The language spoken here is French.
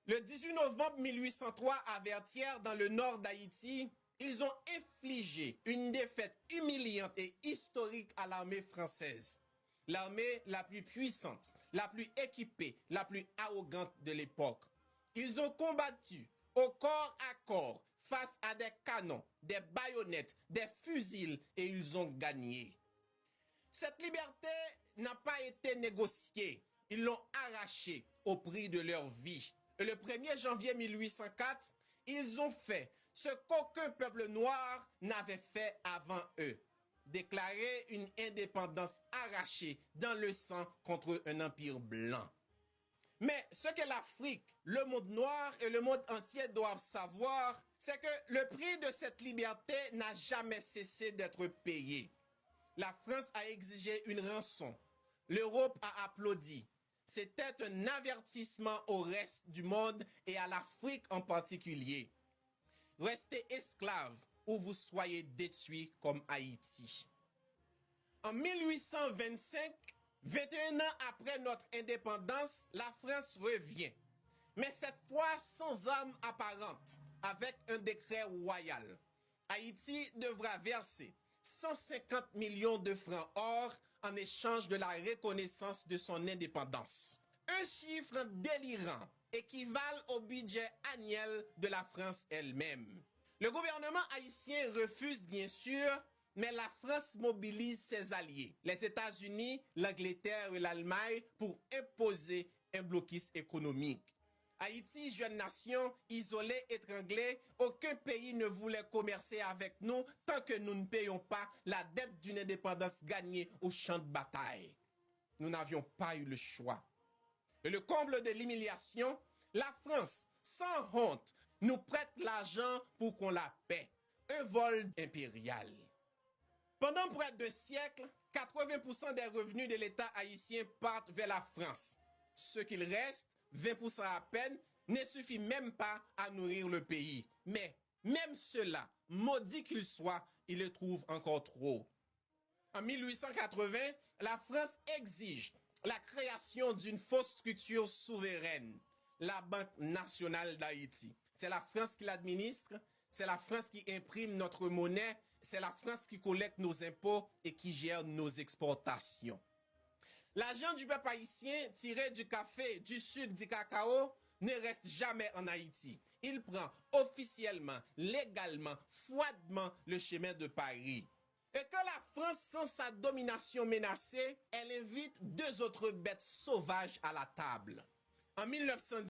Le 18 novembre 1803, à Vertières, dans le nord d'Haïti, ils ont infligé une défaite humiliante et historique à l'armée française. L'armée la plus puissante, la plus équipée, la plus arrogante de l'époque. Ils ont combattu au corps à corps face à des canons, des baïonnettes, des fusils et ils ont gagné. Cette liberté n'a pas été négociée. Ils l'ont arrachée au prix de leur vie. Et le 1er janvier 1804, ils ont fait ce qu'aucun peuple noir n'avait fait avant eux. Déclarer une indépendance arrachée dans le sang contre un empire blanc. Mais ce que l'Afrique, le monde noir et le monde entier doivent savoir, c'est que le prix de cette liberté n'a jamais cessé d'être payé. La France a exigé une rançon. L'Europe a applaudi. C'était un avertissement au reste du monde et à l'Afrique en particulier. Restez esclaves ou vous soyez détruits comme Haïti. En 1825, 21 ans après notre indépendance, la France revient. Mais cette fois sans armes apparentes, avec un décret royal. Haïti devra verser 150 millions de francs or en échange de la reconnaissance de son indépendance. Un chiffre délirant équivalent au budget annuel de la France elle-même. Le gouvernement haïtien refuse bien sûr, mais la France mobilise ses alliés, les États-Unis, l'Angleterre et l'Allemagne, pour imposer un blocus économique. Haïti, jeune nation, isolée, étranglée, aucun pays ne voulait commercer avec nous tant que nous ne payons pas la dette d'une indépendance gagnée au champ de bataille. Nous n'avions pas eu le choix. Et le comble de l'humiliation, la France, sans honte, nous prête l'argent pour qu'on la paie. Un vol impérial. Pendant près de 2 siècles, 80% des revenus de l'État haïtien partent vers la France. Ce qu'il reste, 20% à peine, ne suffit même pas à nourrir le pays. Mais même cela, maudit qu'il soit, il le trouve encore trop. En 1880, la France exige la création d'une fausse structure souveraine, la Banque nationale d'Haïti. C'est la France qui l'administre, c'est la France qui imprime notre monnaie, c'est la France qui collecte nos impôts et qui gère nos exportations. L'argent du peuple haïtien tiré du café, du sucre, du cacao ne reste jamais en Haïti. Il prend officiellement, légalement, froidement le chemin de Paris. Et quand la France sent sa domination menacée, elle invite 2 autres bêtes sauvages à la table. En 1910,